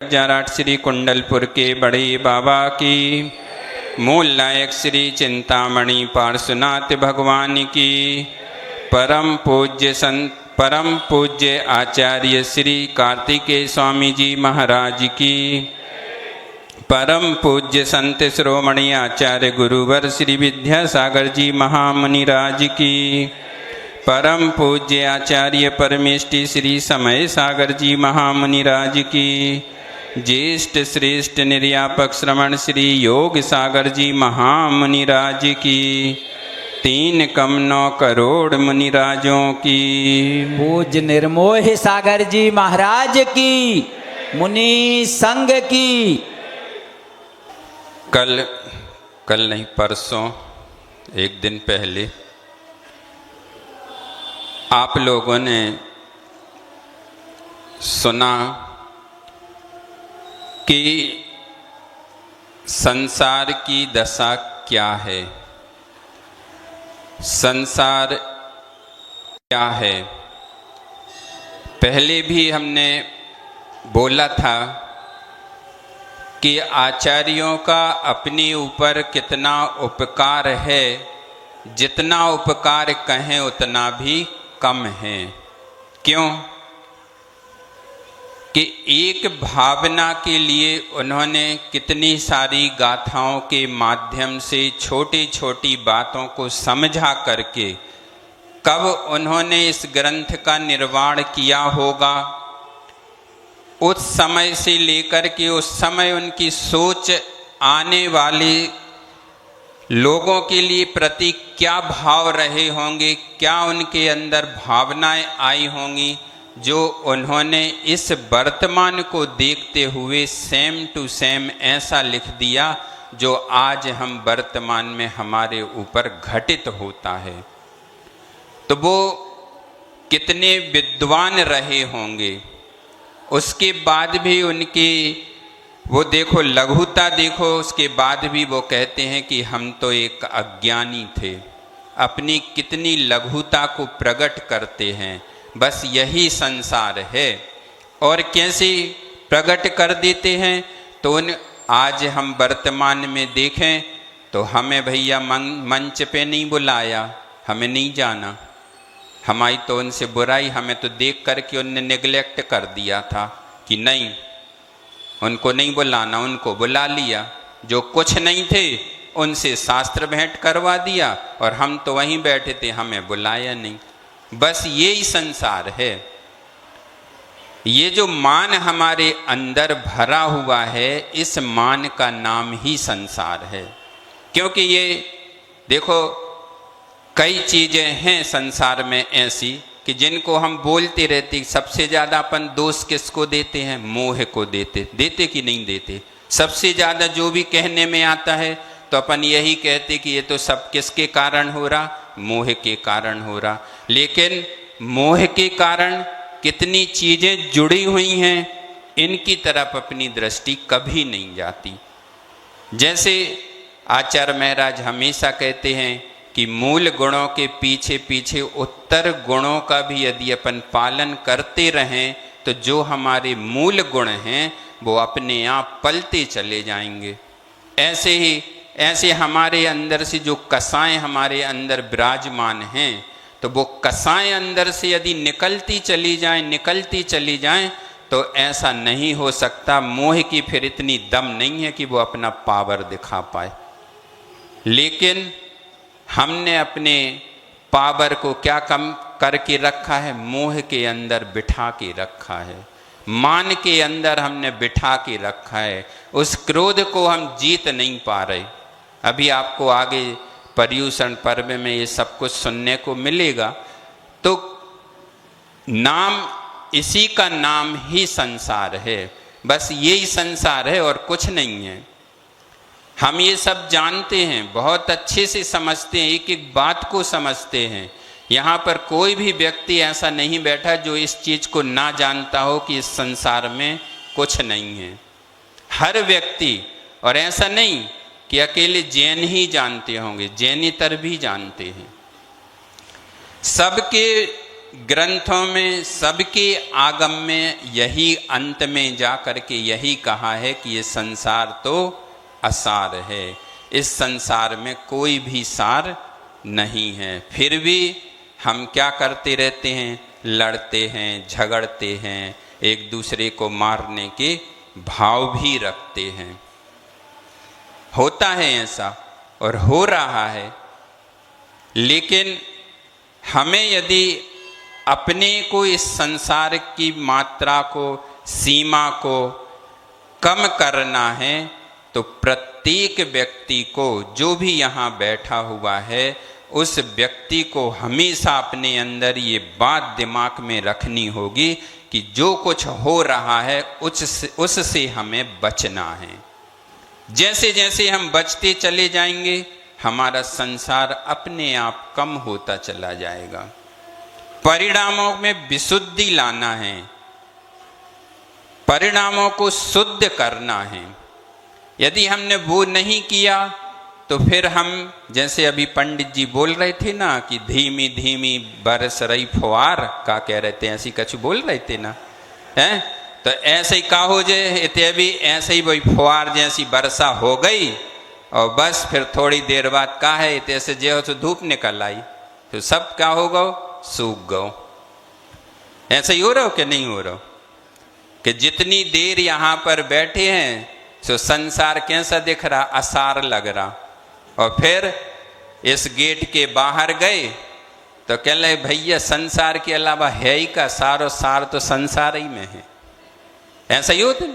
जाराट श्री कुंडलपुर के बड़े बाबा की, मूल नायक श्री चिंतामणि पार्श्वनाथ भगवान की, परम पूज्य आचार्य श्री कार्तिकेय स्वामी जी महाराज की, परम पूज्य संत शिरोमणि आचार्य गुरुवर श्री विद्यासागर जी महामुनिराज की, परम पूज्य आचार्य परमेष्टि श्री समय सागर जी महामुनिराज की, ज्येष्ठ श्रेष्ठ निर्यापक श्रवण श्री योग सागर जी महामुनिराज की, 3 कम 9 करोड़ मुनिराजों की, पूज्य निर्मोह सागर जी महाराज की, मुनि संघ की। कल नहीं परसों, एक दिन पहले आप लोगों ने सुना कि संसार की दशा क्या है, संसार क्या है। पहले भी हमने बोला था कि आचार्यों का अपने ऊपर कितना उपकार है, जितना उपकार कहें उतना भी कम है। क्यों? कि एक भावना के लिए उन्होंने कितनी सारी गाथाओं के माध्यम से छोटी छोटी बातों को समझा करके कब उन्होंने इस ग्रंथ का निर्माण किया होगा, उस समय से लेकर के उस समय उनकी सोच आने वाले लोगों के लिए प्रति क्या भाव रहे होंगे, क्या उनके अंदर भावनाएं आई होंगी, जो उन्होंने इस वर्तमान को देखते हुए सेम टू सेम ऐसा लिख दिया जो आज हम वर्तमान में हमारे ऊपर घटित होता है। तो वो कितने विद्वान रहे होंगे। उसके बाद भी उनकी वो देखो लघुता देखो, उसके बाद भी वो कहते हैं कि हम तो एक अज्ञानी थे। अपनी कितनी लघुता को प्रकट करते हैं, बस यही संसार है। और कैसे प्रकट कर देते हैं, तो आज हम वर्तमान में देखें तो हमें भैया मंच पे नहीं बुलाया, हमें नहीं जाना, हमारी तो उनसे बुराई, हमें तो देख करके उनने नेग्लेक्ट कर दिया था कि नहीं उनको नहीं बुलाना, उनको बुला लिया। जो कुछ नहीं थे उनसे शास्त्र भेंट करवा दिया और हम तो वहीं बैठे थे, हमें बुलाया नहीं। बस यही संसार है। ये जो मान हमारे अंदर भरा हुआ है, इस मान का नाम ही संसार है। क्योंकि ये देखो कई चीजें हैं संसार में ऐसी कि जिनको हम बोलते रहते, सबसे ज्यादा अपन दोष किसको देते हैं? मोह को देते कि नहीं देते? सबसे ज्यादा जो भी कहने में आता है तो अपन यही कहते कि ये तो सब किसके कारण हो रहा? मोह के कारण हो रहा। लेकिन मोह के कारण कितनी चीजें जुड़ी हुई हैं, इनकी तरफ अपनी दृष्टि कभी नहीं जाती। जैसे आचार्य महाराज हमेशा कहते हैं कि मूल गुणों के पीछे पीछे उत्तर गुणों का भी यदि अपन पालन करते रहें तो जो हमारे मूल गुण हैं वो अपने आप पलते चले जाएंगे। ऐसे हमारे अंदर से जो कसाएं हमारे अंदर विराजमान हैं, तो वो कसाएं अंदर से यदि निकलती चली जाएं तो ऐसा नहीं हो सकता। मोह की फिर इतनी दम नहीं है कि वो अपना पावर दिखा पाए। लेकिन हमने अपने पावर को क्या कम करके रखा है? मोह के अंदर बिठा के रखा है, मान के अंदर हमने बिठा के रखा है। उस क्रोध को हम जीत नहीं पा रहे। अभी आपको आगे पर्युषण पर्व में ये सब कुछ सुनने को मिलेगा। तो नाम, इसी का नाम ही संसार है। बस यही संसार है और कुछ नहीं है। हम ये सब जानते हैं, बहुत अच्छे से समझते हैं, एक एक बात को समझते हैं। यहाँ पर कोई भी व्यक्ति ऐसा नहीं बैठा जो इस चीज को ना जानता हो कि इस संसार में कुछ नहीं है। हर व्यक्ति, और ऐसा नहीं कि अकेले जैन ही जानते होंगे, जैनेतर भी जानते हैं। सबके ग्रंथों में सबके आगम में यही अंत में जा करके यही कहा है कि ये संसार तो असार है, इस संसार में कोई भी सार नहीं है। फिर भी हम क्या करते रहते हैं, लड़ते हैं, झगड़ते हैं, एक दूसरे को मारने के भाव भी रखते हैं। होता है ऐसा और हो रहा है, लेकिन हमें यदि अपने को इस संसार की मात्रा को, सीमा को कम करना है तो प्रत्येक व्यक्ति को, जो भी यहाँ बैठा हुआ है, उस व्यक्ति को हमेशा अपने अंदर ये बात दिमाग में रखनी होगी कि जो कुछ हो रहा है उससे हमें बचना है। जैसे जैसे हम बचते चले जाएंगे हमारा संसार अपने आप कम होता चला जाएगा। परिणामों में विशुद्धि लाना है, परिणामों को शुद्ध करना है। यदि हमने वो नहीं किया तो फिर हम, जैसे अभी पंडित जी बोल रहे थे ना कि धीमी धीमी बरस रही फुहार, का कह रहे थे, ऐसी कछु बोल रहे थे ना, हैं? तो ऐसे ही का हो जाए, इतने भी ऐसे ही वही फुहार जैसी वर्षा हो गई और बस फिर थोड़ी देर बाद का है इतने से जो तो धूप निकल आई तो सब क्या हो गो, सूख गो। ऐसा ही हो रहा हो कि नहीं हो रहा हो? कि जितनी देर यहाँ पर बैठे हैं तो संसार कैसा दिख रहा, असार लग रहा, और फिर इस गेट के बाहर गए तो कह रहे भैया संसार के अलावा है ही का, सारो सार तो संसार ही में है। ऐसा ही होता है।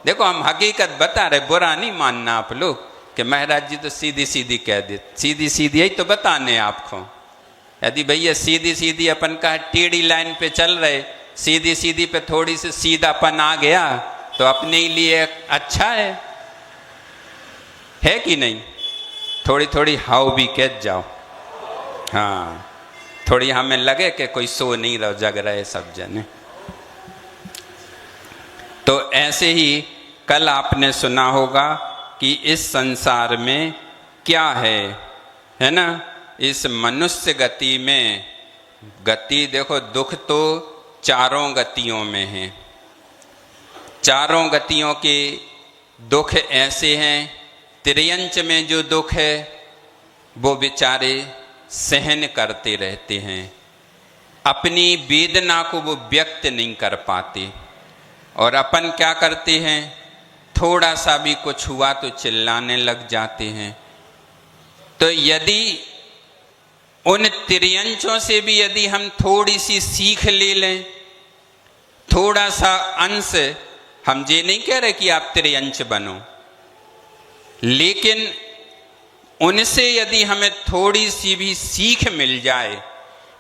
देखो हम हकीकत बता रहे, बुरा नहीं मानना आप लोग कि महाराज जी तो सीधी सीधी कह दे, सीधी सीधी यही तो बताने आपको। यदि भैया सीधी सीधी अपन का टेढ़ी लाइन पे चल रहे, सीधी सीधी पे थोड़ी सी सीधापन आ गया तो अपने लिए अच्छा है कि नहीं? थोड़ी थोड़ी हाव भी कह जाओ, हाँ, थोड़ी हमें लगे कि कोई सो नहीं रहा, जग रहे सब जने। तो ऐसे ही कल आपने सुना होगा कि इस संसार में क्या है ना? इस मनुष्य गति में, गति देखो, दुख तो चारों गतियों में है। चारों गतियों के दुख ऐसे हैं, त्रियंच में जो दुख है वो बेचारे सहन करते रहते हैं, अपनी वेदना को वो व्यक्त नहीं कर पाते। और अपन क्या करते हैं, थोड़ा सा भी कुछ हुआ तो चिल्लाने लग जाते हैं। तो यदि उन त्रियंचों से भी यदि हम थोड़ी सी सीख ले लें, थोड़ा सा अंश, हम ये नहीं कह रहे कि आप त्रियंच बनो, लेकिन उनसे यदि हमें थोड़ी सी भी सीख मिल जाए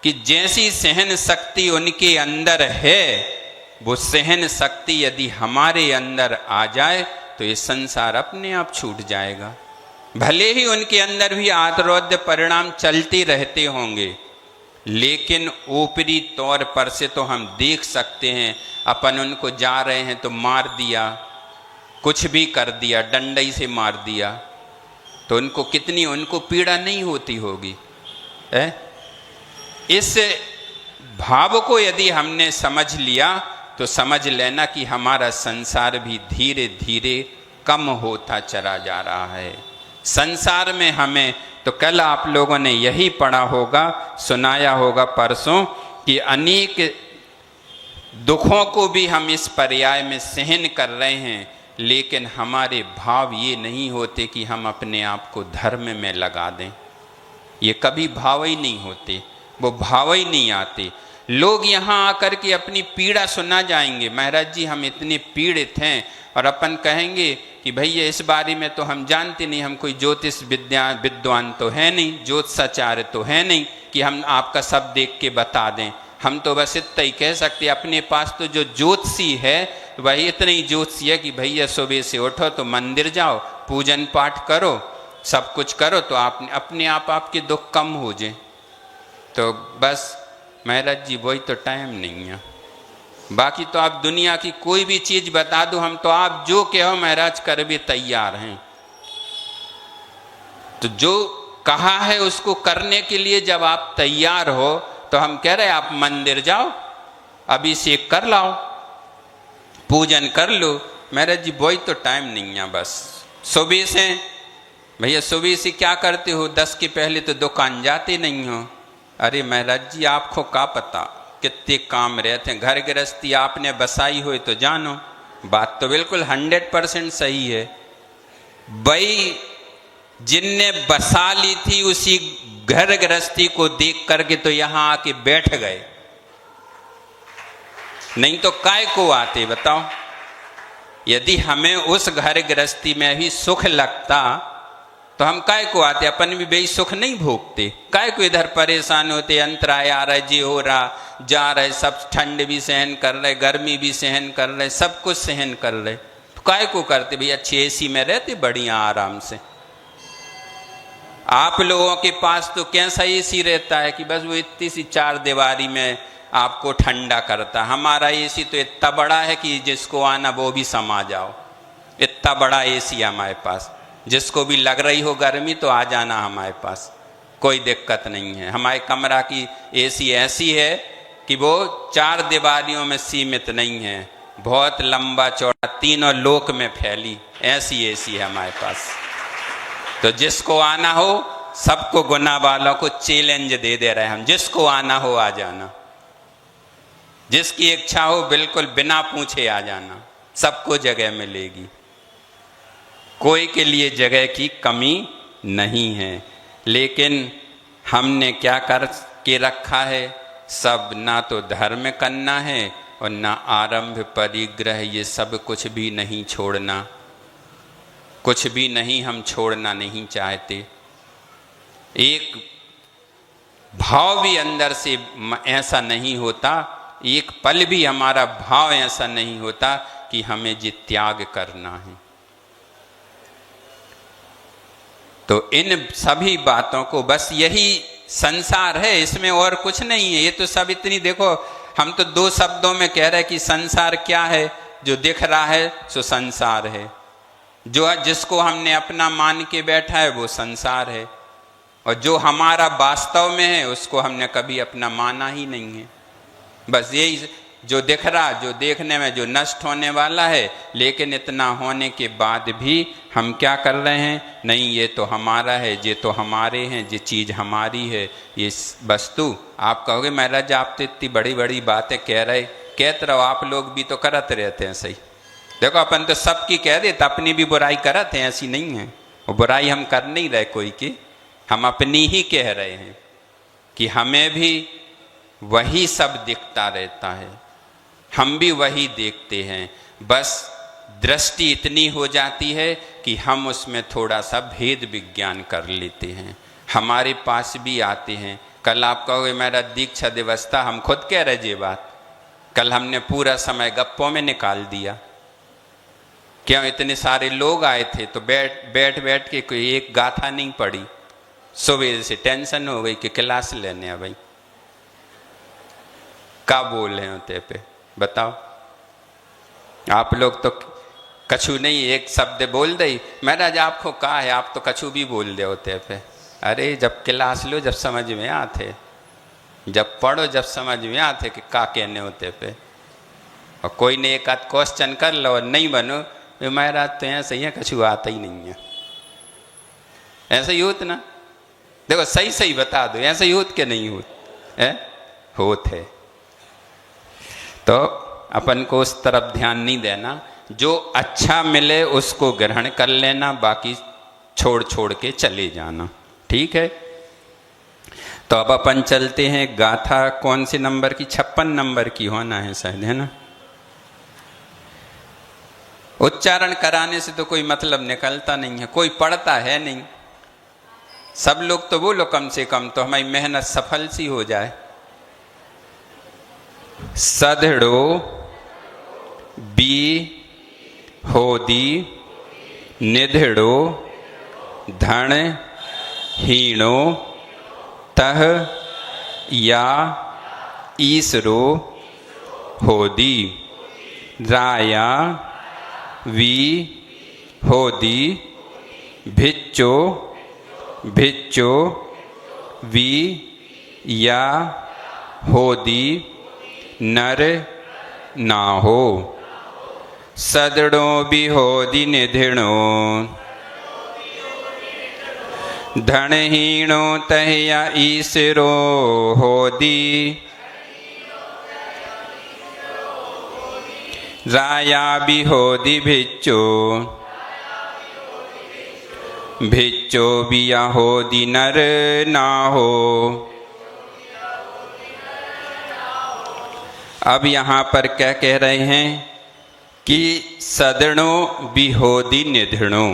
कि जैसी सहन शक्ति उनके अंदर है वो सहन शक्ति यदि हमारे अंदर आ जाए तो ये संसार अपने आप छूट जाएगा। भले ही उनके अंदर भी आत्रोद्य परिणाम चलते रहते होंगे, लेकिन ऊपरी तौर पर से तो हम देख सकते हैं, अपन उनको जा रहे हैं तो मार दिया, कुछ भी कर दिया, डंडई से मार दिया, तो उनको कितनी, उनको पीड़ा नहीं होती होगी। इस भाव को यदि हमने समझ लिया तो समझ लेना कि हमारा संसार भी धीरे धीरे कम होता चला जा रहा है। संसार में हमें, तो कल आप लोगों ने यही पढ़ा होगा, सुनाया होगा परसों, कि अनेक दुखों को भी हम इस पर्याय में सहन कर रहे हैं, लेकिन हमारे भाव ये नहीं होते कि हम अपने आप को धर्म में लगा दें। ये कभी भाव ही नहीं होते, वो भाव ही नहीं आते। लोग यहाँ आकर के अपनी पीड़ा सुना जाएंगे, महाराज जी हम इतने पीड़ित हैं, और अपन कहेंगे कि भैया इस बारे में तो हम जानते नहीं, हम कोई ज्योतिष विद्वान तो है नहीं, ज्योतिषाचार्य तो है नहीं कि हम आपका सब देख के बता दें। हम तो बस इतना ही कह सकते, अपने पास तो जो ज्योतिषी है वही इतना ही ज्योतिषी है कि भैया सुबह से उठो तो मंदिर जाओ, पूजन पाठ करो, सब कुछ करो तो आप अपने आप आपके दुख कम हो जाए। तो बस महाराज जी वही तो टाइम नहीं है। बाकी तो आप दुनिया की कोई भी चीज बता दो, हम तो आप जो कहो महाराज कर भी तैयार हैं। तो जो कहा है उसको करने के लिए जब आप तैयार हो तो हम कह रहे आप मंदिर जाओ, अभिषेक कर लाओ, पूजन कर लो। महाराज जी वही तो टाइम नहीं है, बस सुबह से। भैया सुबह से क्या करते हो, 10 के पहले तो दुकान जाते नहीं हो। अरे महाराज जी आपको क्या पता कितने काम रहते हैं, घर गृहस्थी आपने बसाई हो तो जानो। बात तो बिल्कुल 100% सही है। भाई जिनने बसा ली थी उसी घर गृहस्थी को देख करके तो यहां आके बैठ गए, नहीं तो काय को आते बताओ। यदि हमें उस घर गृहस्थी में भी सुख लगता तो हम काय को आते, अपन भी बेई सुख नहीं भोगते। काय को इधर परेशान होते, अंतराय आ रहा है, जी हो रहा जा रहे, सब ठंड भी सहन कर रहे, गर्मी भी सहन कर रहे, सब कुछ सहन कर रहे, तो काय को करते भैया, अच्छी एसी में रहते बढ़िया आराम से। आप लोगों के पास तो कैसा एसी रहता है कि बस वो इतनी सी 4 दीवारी में आपको ठंडा करता। हमारा एसी तो इतना बड़ा है कि जिसको आना वो भी समा जाओ, इतना बड़ा एसी हमारे पास। जिसको भी लग रही हो गर्मी तो आ जाना हमारे पास, कोई दिक्कत नहीं है। हमारे कमरा की एसी ऐसी है कि वो 4 दीवारियों में सीमित नहीं है, बहुत लंबा चौड़ा तीनों लोक में फैली ऐसी एसी है हमारे पास। तो जिसको आना हो, सबको गुना वालों को चैलेंज दे रहे हैं हम, जिसको आना हो आ जाना, जिसकी इच्छा हो बिल्कुल बिना पूछे आ जाना, सबको जगह मिलेगी, कोई के लिए जगह की कमी नहीं है। लेकिन हमने क्या कर के रखा है, सब ना तो धर्म करना है और ना आरंभ परिग्रह, ये सब कुछ भी नहीं छोड़ना, कुछ भी नहीं हम छोड़ना नहीं चाहते। एक भाव भी अंदर से ऐसा नहीं होता, एक पल भी हमारा भाव ऐसा नहीं होता कि हमें ये त्याग करना है। तो इन सभी बातों को, बस यही संसार है, इसमें और कुछ नहीं है। ये तो सब इतनी, देखो हम तो 2 शब्दों में कह रहे हैं कि संसार क्या है, जो दिख रहा है सो संसार है, जो जिसको हमने अपना मान के बैठा है वो संसार है, और जो हमारा वास्तव में है उसको हमने कभी अपना माना ही नहीं है। बस यही जो दिख रहा, जो देखने में जो नष्ट होने वाला है, लेकिन इतना होने के बाद भी हम क्या कर रहे हैं, नहीं ये तो हमारा है, ये तो हमारे हैं, ये चीज़ हमारी है, ये वस्तु। आप कहोगे महाराज आप तो इतनी बड़ी बड़ी बातें कह रहे, कहते रहो, आप लोग भी तो करते रहते हैं सही। देखो अपन तो सबकी कह देते, अपनी भी बुराई करते हैं, ऐसी नहीं है। वो बुराई हम कर नहीं रहे कोई की, हम अपनी ही कह रहे हैं कि हमें भी वही सब दिखता रहता है, हम भी वही देखते हैं। बस दृष्टि इतनी हो जाती है कि हम उसमें थोड़ा सा भेद विज्ञान कर लेते हैं, हमारे पास भी आते हैं। कल आप कहोगे मेरा दीक्षा दिवस था, हम खुद कह रहे ये बात, कल हमने पूरा समय गप्पों में निकाल दिया। क्यों, इतने सारे लोग आए थे तो बैठ के कोई एक गाथा नहीं पड़ी। सुबह से टेंशन हो गई कि क्लास लेने हैं भाई, क्या बोल रहे होते पे बताओ। आप लोग तो कछु नहीं, एक शब्द बोल दे, महाराज आपको कहा है, आप तो कछु भी बोल दे होते पे। अरे जब क्लास लो, जब समझ में आते, जब पढ़ो, जब समझ में आते कि क्या कहने होते पे। और कोई ने एक आध क्वेश्चन कर लो और नहीं बनो, महाराज तो ऐसा ही है, कछु आता ही नहीं है। ऐसा ही होत ना, देखो सही सही बता दो, ऐसा ही होत के नहीं होत है, होत है। तो अपन को उस तरफ ध्यान नहीं देना, जो अच्छा मिले उसको ग्रहण कर लेना, बाकी छोड़ छोड़ के चले जाना, ठीक है। तो अब अपन चलते हैं गाथा, कौन से नंबर की, 56 नंबर की होना है शायद, है ना। उच्चारण कराने से तो कोई मतलब निकलता नहीं है, कोई पढ़ता है नहीं। सब लोग तो बोलो कम से कम, तो हमारी मेहनत सफल सी हो जाए। सधड़ो बी होदी निधड़ो धन हीणो तह या ईसरो होदी राया वी होदी भिच्चो भिच्चो वी या होदी नर ना हो। सदड़ो बिहोदी निधिणो धनहीणो तहया ईसरो होदी। राया बिहोदी भिच्चो भिच्चो बिया होदी नर ना हो। अब यहाँ पर क्या कह रहे हैं कि सदणो बिहोदी निधणो।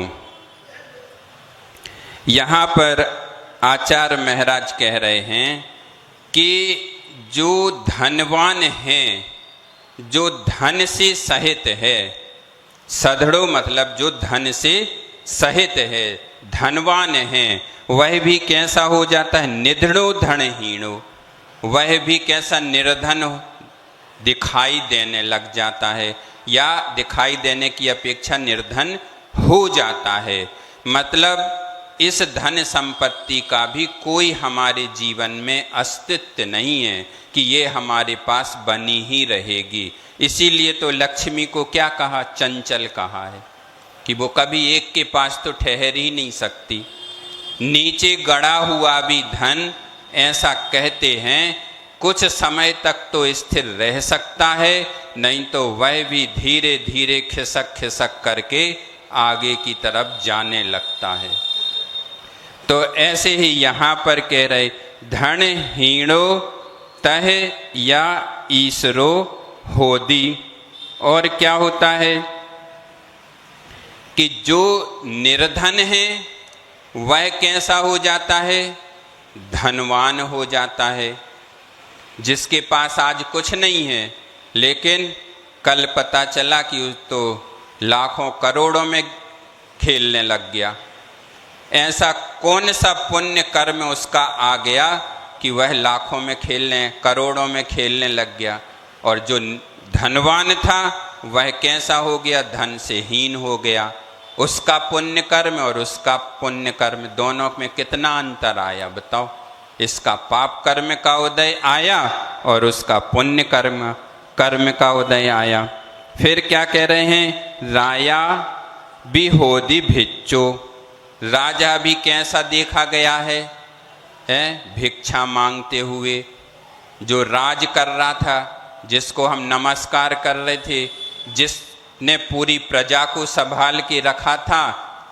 यहाँ पर आचार्य महाराज कह रहे हैं कि जो धनवान हैं, जो धन से सहित है, सदड़ो मतलब जो धन से सहित है, धनवान है, वह भी कैसा हो जाता है? निधड़ो धनहीणो, वह भी कैसा? निर्धन दिखाई देने लग जाता है, या दिखाई देने की अपेक्षा निर्धन हो जाता है। मतलब इस धन संपत्ति का भी कोई हमारे जीवन में अस्तित्व नहीं है कि ये हमारे पास बनी ही रहेगी। इसीलिए तो लक्ष्मी को क्या कहा? चंचल कहा है कि वो कभी एक के पास तो ठहर ही नहीं सकती। नीचे गड़ा हुआ भी धन, ऐसा कहते हैं, कुछ समय तक तो स्थिर रह सकता है, नहीं तो वह भी धीरे धीरे खिसक खिसक करके आगे की तरफ जाने लगता है। तो ऐसे ही यहाँ पर कह रहे धनहीणो तह या ईसरो होदी। और क्या होता है कि जो निर्धन है वह कैसा हो जाता है? धनवान हो जाता है। जिसके पास आज कुछ नहीं है, लेकिन कल पता चला कि तो लाखों करोड़ों में खेलने लग गया। ऐसा कौन सा पुण्य कर्म उसका आ गया कि वह लाखों में खेलने, करोड़ों में खेलने लग गया? और जो धनवान था वह कैसा हो गया? धन से हीन हो गया। उसका पुण्य कर्म और उसका पुण्य कर्म दोनों में कितना अंतर आया बताओ? इसका पाप कर्म का उदय आया और उसका पुण्य कर्म का उदय आया। फिर क्या कह रहे हैं? राया बिहोदी भिच्चो, राजा भी कैसा देखा गया है? भिक्षा मांगते हुए। जो राज कर रहा था, जिसको हम नमस्कार कर रहे थे, जिसने पूरी प्रजा को संभाल के रखा था,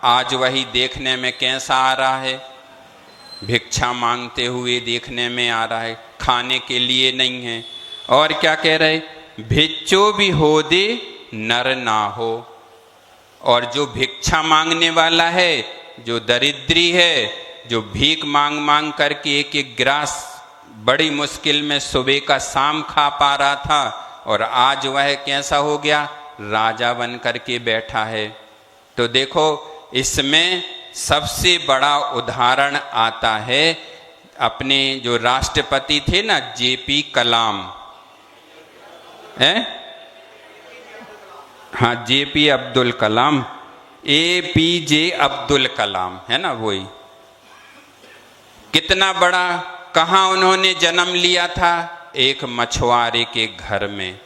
आज वही देखने में कैसा आ रहा है? भिक्षा मांगते हुए देखने में आ रहा है, खाने के लिए नहीं है। और क्या कह रहे? भिच्चो भी होदे नर ना हो। और जो भिक्षा मांगने वाला है, जो दरिद्री है, जो भीख मांग मांग करके एक एक ग्रास बड़ी मुश्किल में सुबह का शाम खा पा रहा था, और आज वह कैसा हो गया? राजा बन करके बैठा है। तो देखो, इसमें सबसे बड़ा उदाहरण आता है अपने जो राष्ट्रपति थे ना, जेपी कलाम है, हाँ जेपी अब्दुल कलाम, APJ अब्दुल कलाम है ना, वही। कितना बड़ा, कहाँ उन्होंने जन्म लिया था? एक मछुआरे के घर में,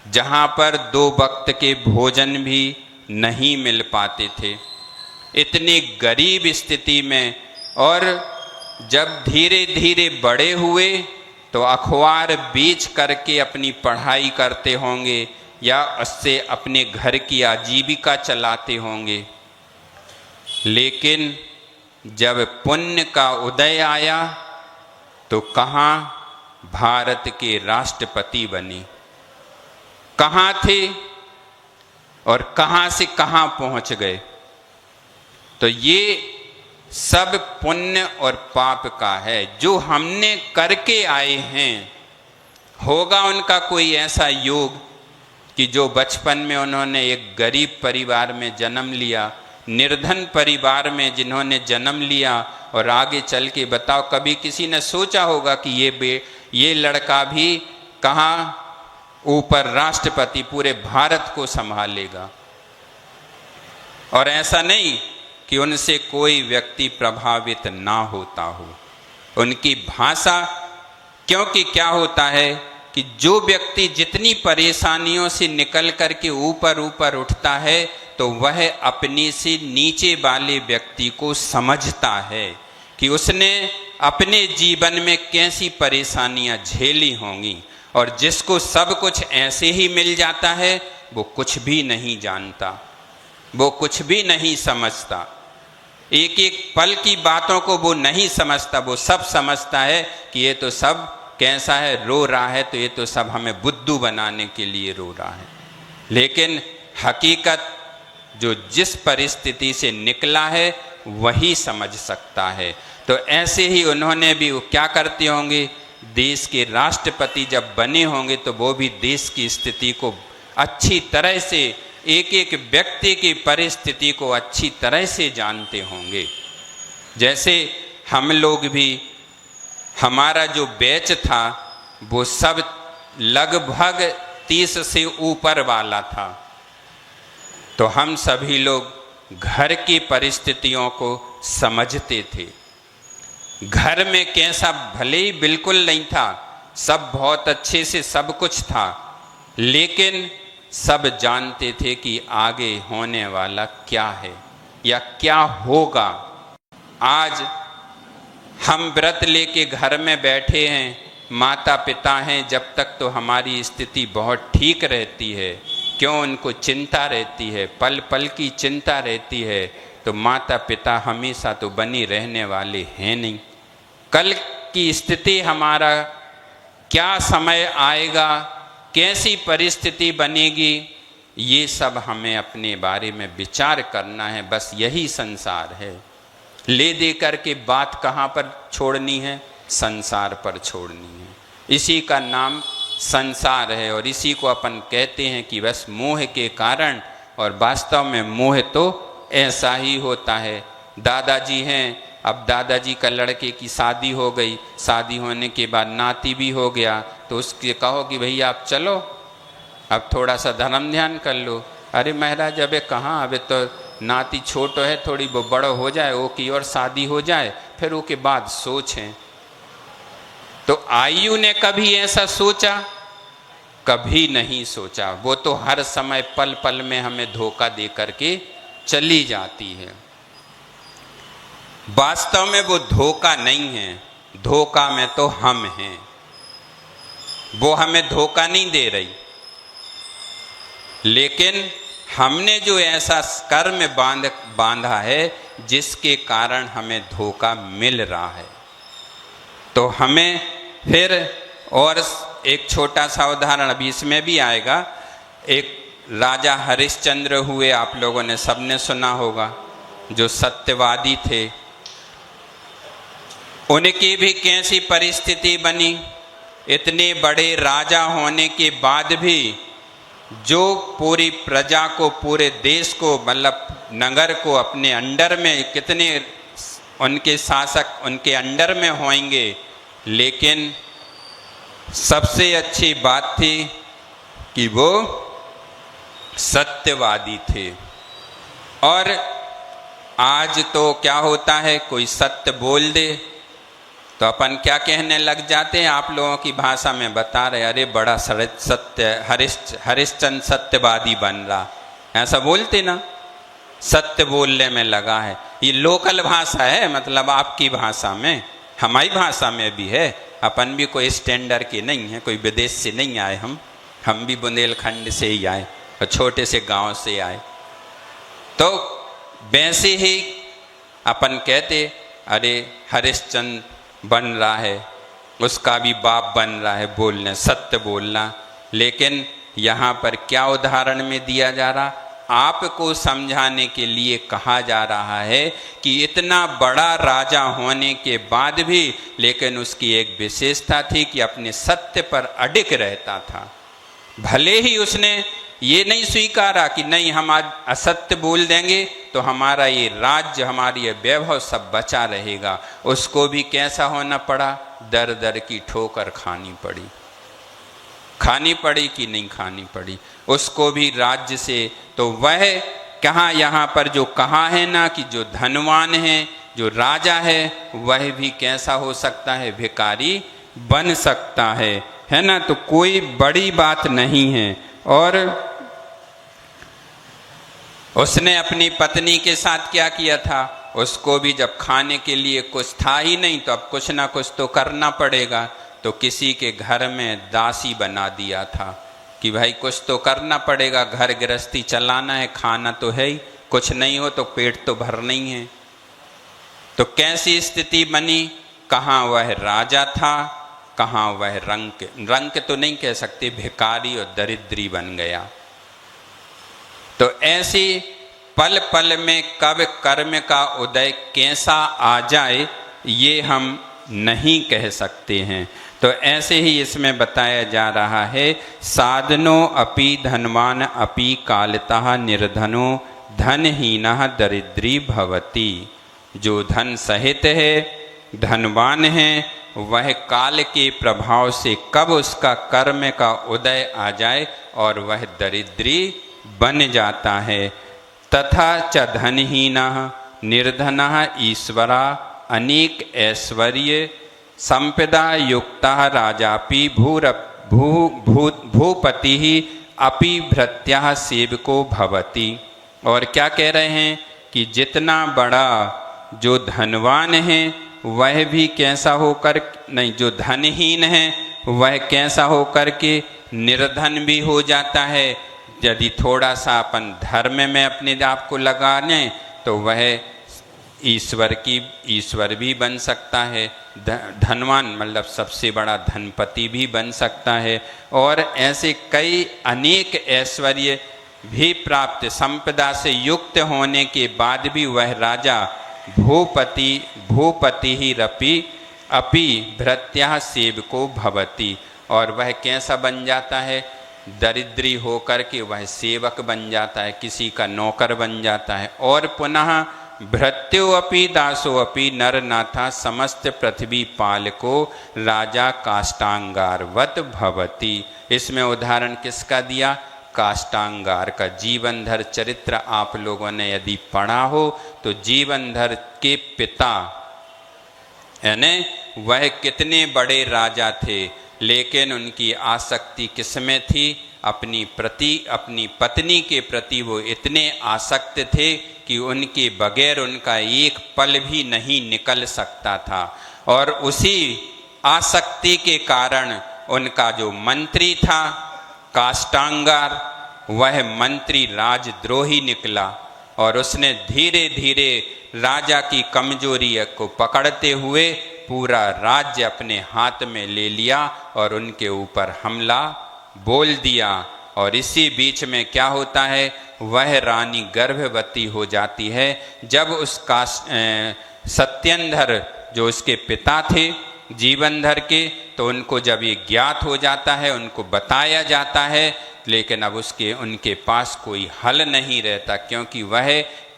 जहाँ पर 2 वक्त के भोजन भी नहीं मिल पाते थे, इतनी गरीब स्थिति में। और जब धीरे धीरे बड़े हुए तो अखबार बेच करके अपनी पढ़ाई करते होंगे, या उससे अपने घर की आजीविका चलाते होंगे। लेकिन जब पुण्य का उदय आया तो कहाँ भारत के राष्ट्रपति बने। कहाँ थे और कहाँ से कहाँ पहुँच गए। तो ये सब पुण्य और पाप का है, जो हमने करके आए हैं। होगा उनका कोई ऐसा योग कि जो बचपन में उन्होंने एक गरीब परिवार में जन्म लिया, निर्धन परिवार में जिन्होंने जन्म लिया, और आगे चल के बताओ, कभी किसी ने सोचा होगा कि ये लड़का भी कहाँ ऊपर राष्ट्रपति पूरे भारत को संभालेगा। और ऐसा नहीं कि उनसे कोई व्यक्ति प्रभावित ना होता हो। उनकी भाषा क्योंकि क्या होता है कि जो व्यक्ति जितनी परेशानियों से निकल करके ऊपर ऊपर उठता है तो वह अपने से नीचे वाले व्यक्ति को समझता है कि उसने अपने जीवन में कैसी परेशानियां झेली होंगी, और जिसको सब कुछ ऐसे ही मिल जाता है वो कुछ भी नहीं जानता, वो कुछ भी नहीं समझता, एक एक पल की बातों को वो नहीं समझता। वो सब समझता है कि ये तो सब कैसा है, रो रहा है तो ये तो सब हमें बुद्धू बनाने के लिए रो रहा है। लेकिन हकीकत जो जिस परिस्थिति से निकला है वही समझ सकता है। तो ऐसे ही उन्होंने भी वो क्या करते होंगे, देश के राष्ट्रपति जब बने होंगे तो वो भी देश की स्थिति को अच्छी तरह से, एक एक व्यक्ति की परिस्थिति को अच्छी तरह से जानते होंगे। जैसे हम लोग भी, हमारा जो बैच था वो सब लगभग 30 से ऊपर वाला था, तो हम सभी लोग घर की परिस्थितियों को समझते थे। घर में कैसा, भले ही बिल्कुल नहीं था, सब बहुत अच्छे से सब कुछ था, लेकिन सब जानते थे कि आगे होने वाला क्या है या क्या होगा। आज हम व्रत लेके घर में बैठे हैं, माता पिता हैं, जब तक तो हमारी स्थिति बहुत ठीक रहती है। क्यों? उनको चिंता रहती है, पल पल की चिंता रहती है। तो माता पिता हमेशा तो बनी रहने वाले हैं नहीं। कल की स्थिति, हमारा क्या समय आएगा, कैसी परिस्थिति बनेगी, ये सब हमें अपने बारे में विचार करना है। बस यही संसार है। ले दे करके बात कहाँ पर छोड़नी है? संसार पर छोड़नी है। इसी का नाम संसार है और इसी को अपन कहते हैं कि बस मोह के कारण, और वास्तव में मोह तो ऐसा ही होता है। दादाजी हैं, अब दादाजी का लड़के की शादी हो गई, शादी होने के बाद नाती भी हो गया, तो उसके कहो कि भैया आप चलो, अब थोड़ा सा धर्म ध्यान कर लो। अरे महाराज अबे कहाँ, अबे तो नाती छोटो है, थोड़ी वो बड़ो हो जाए, वो की और शादी हो जाए, फिर वो के बाद सोचें। तो आयु ने कभी ऐसा सोचा? कभी नहीं सोचा। वो तो हर समय पल पल में हमें धोखा दे करके चली जाती है। वास्तव में वो धोखा नहीं है, धोखा में तो हम हैं। वो हमें धोखा नहीं दे रही, लेकिन हमने जो ऐसा कर्म बांधा है जिसके कारण हमें धोखा मिल रहा है। तो हमें फिर, और एक छोटा सा उदाहरण अभी इसमें भी आएगा। एक राजा हरिश्चंद्र हुए, आप लोगों ने सबने सुना होगा, जो सत्यवादी थे। उनकी भी कैसी परिस्थिति बनी। इतने बड़े राजा होने के बाद भी जो पूरी प्रजा को, पूरे देश को, मतलब नगर को अपने अंडर में, कितने उनके शासक उनके अंडर में होंगे, लेकिन सबसे अच्छी बात थी कि वो सत्यवादी थे। और आज तो क्या होता है, कोई सत्य बोल दे तो अपन क्या कहने लग जाते हैं, आप लोगों की भाषा में बता रहे, अरे बड़ा सत्य हरिश्चंद्र सत्यवादी बन रहा, ऐसा बोलते ना, सत्य बोलने में लगा है। ये लोकल भाषा है, मतलब आपकी भाषा में, हमारी भाषा में भी है। अपन भी कोई स्टैंडर्ड के नहीं है, कोई विदेश से नहीं आए, हम भी बुंदेलखंड से ही आए और छोटे से गांव से आए। तो वैसे ही अपन कहते, अरे हरिश्चंद्र बन रहा है, उसका भी बाप बन रहा है बोलने, सत्य बोलना। लेकिन यहाँ पर क्या उदाहरण में दिया जा रहा, आपको समझाने के लिए कहा जा रहा है कि इतना बड़ा राजा होने के बाद भी, लेकिन उसकी एक विशेषता थी कि अपने सत्य पर अडिग रहता था। भले ही उसने ये नहीं स्वीकारा कि नहीं हम आज असत्य बोल देंगे तो हमारा ये राज्य, हमारी ये वैभव सब बचा रहेगा। उसको भी कैसा होना पड़ा, दर दर की ठोकर खानी पड़ी कि नहीं खानी पड़ी, उसको भी राज्य से। तो वह कहाँ, यहाँ पर जो कहा है ना कि जो धनवान है, जो राजा है, वह भी कैसा हो सकता है, भिखारी बन सकता है ना। तो कोई बड़ी बात नहीं है। और उसने अपनी पत्नी के साथ क्या किया था, उसको भी जब खाने के लिए कुछ था ही नहीं तो अब कुछ ना कुछ तो करना पड़ेगा, तो किसी के घर में दासी बना दिया था कि भाई कुछ तो करना पड़ेगा, घर गृहस्थी चलाना है, खाना तो है ही, कुछ नहीं हो तो पेट तो भरना ही है। तो कैसी स्थिति बनी, कहाँ वह राजा था, कहाँ वह रंक तो नहीं कह सकते, भिखारी और दरिद्री बन गया। तो ऐसी पल पल में कब कर्म का उदय कैसा आ जाए ये हम नहीं कह सकते हैं। तो ऐसे ही इसमें बताया जा रहा है, साधनो अपि धनवान अपि कालतः निर्धनो धनहीनः दरिद्री भवति। जो धन सहित है, धनवान है, वह काल के प्रभाव से कब उसका कर्म का उदय आ जाए और वह दरिद्री बन जाता है। तथा च धनहीनः निर्धनः ईश्वरा अनेक ऐश्वर्य संपदा युक्तः राजापि भूपतिः अपि भृत्यः सेवको भवति। और क्या कह रहे हैं कि जितना बड़ा जो धनवान है वह भी कैसा होकर नहीं, जो धनहीन है वह कैसा होकर के निर्धन भी हो जाता है। यदि थोड़ा सा अपन धर्म में अपने आप को लगा लें तो वह ईश्वर भी बन सकता है, धनवान मतलब सबसे बड़ा धनपति भी बन सकता है। और ऐसे कई अनेक ऐश्वर्य भी प्राप्त, संपदा से युक्त होने के बाद भी वह राजा भूपति ही रपि अपि भृत्यः सेवको भवति। और वह कैसा बन जाता है, दरिद्री होकर के वह सेवक बन जाता है, किसी का नौकर बन जाता है। और पुनः भृत्यो अपि दासो अपि नरनाथा समस्त पृथ्वी पालको राजा काष्टांगारवत भवति। इसमें उदाहरण किसका दिया, काष्टांगार का। जीवनधर चरित्र आप लोगों ने यदि पढ़ा हो तो जीवनधर के पिता यानी वह कितने बड़े राजा थे, लेकिन उनकी आसक्ति किसमें थी, अपनी पत्नी के प्रति वो इतने आसक्त थे कि उनके बगैर उनका एक पल भी नहीं निकल सकता था। और उसी आसक्ति के कारण उनका जो मंत्री था काष्टांगार, वह मंत्री राजद्रोही निकला और उसने धीरे धीरे राजा की कमजोरी को पकड़ते हुए पूरा राज्य अपने हाथ में ले लिया और उनके ऊपर हमला बोल दिया। और इसी बीच में क्या होता है, वह रानी गर्भवती हो जाती है। जब उसका सत्येंद्र जो उसके पिता थे जीवनधर के, तो उनको जब ये ज्ञात हो जाता है, उनको बताया जाता है, लेकिन अब उनके पास कोई हल नहीं रहता, क्योंकि वह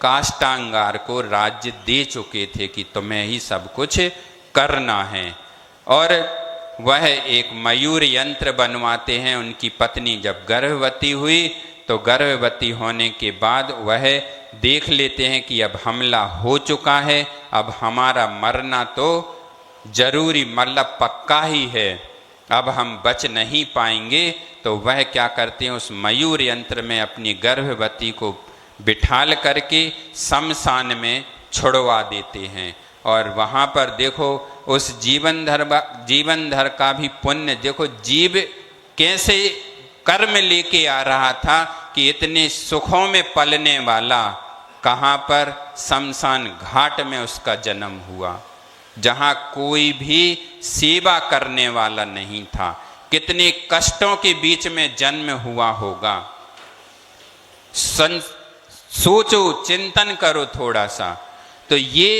काष्टांगार को राज्य दे चुके थे कि तुम्हें ही सब कुछ करना है। और वह एक मयूर यंत्र बनवाते हैं। उनकी पत्नी जब गर्भवती हुई तो गर्भवती होने के बाद वह देख लेते हैं कि अब हमला हो चुका है, अब हमारा मरना तो जरूरी मतलब पक्का ही है, अब हम बच नहीं पाएंगे। तो वह क्या करते हैं, उस मयूर यंत्र में अपनी गर्भवती को बिठाल करके शमशान में छुड़वा देते हैं। और वहाँ पर देखो उस जीवनधर का भी पुण्य देखो, जीव कैसे कर्म लेके आ रहा था कि इतने सुखों में पलने वाला कहाँ पर, शमशान घाट में उसका जन्म हुआ, जहाँ कोई भी सेवा करने वाला नहीं था। कितने कष्टों के बीच में जन्म हुआ होगा, सोचो, चिंतन करो थोड़ा सा। तो ये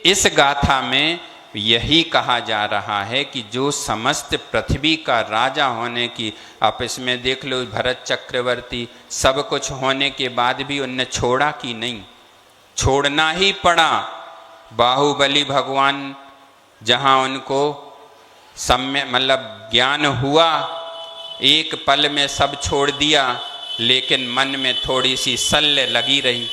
इस गाथा में यही कहा जा रहा है कि जो समस्त पृथ्वी का राजा होने की, आप इसमें देख लो भरत चक्रवर्ती, सब कुछ होने के बाद भी उनने छोड़ा कि नहीं, छोड़ना ही पड़ा। बाहुबली भगवान जहाँ उनको मतलब ज्ञान हुआ, एक पल में सब छोड़ दिया, लेकिन मन में थोड़ी सी सल्य लगी रही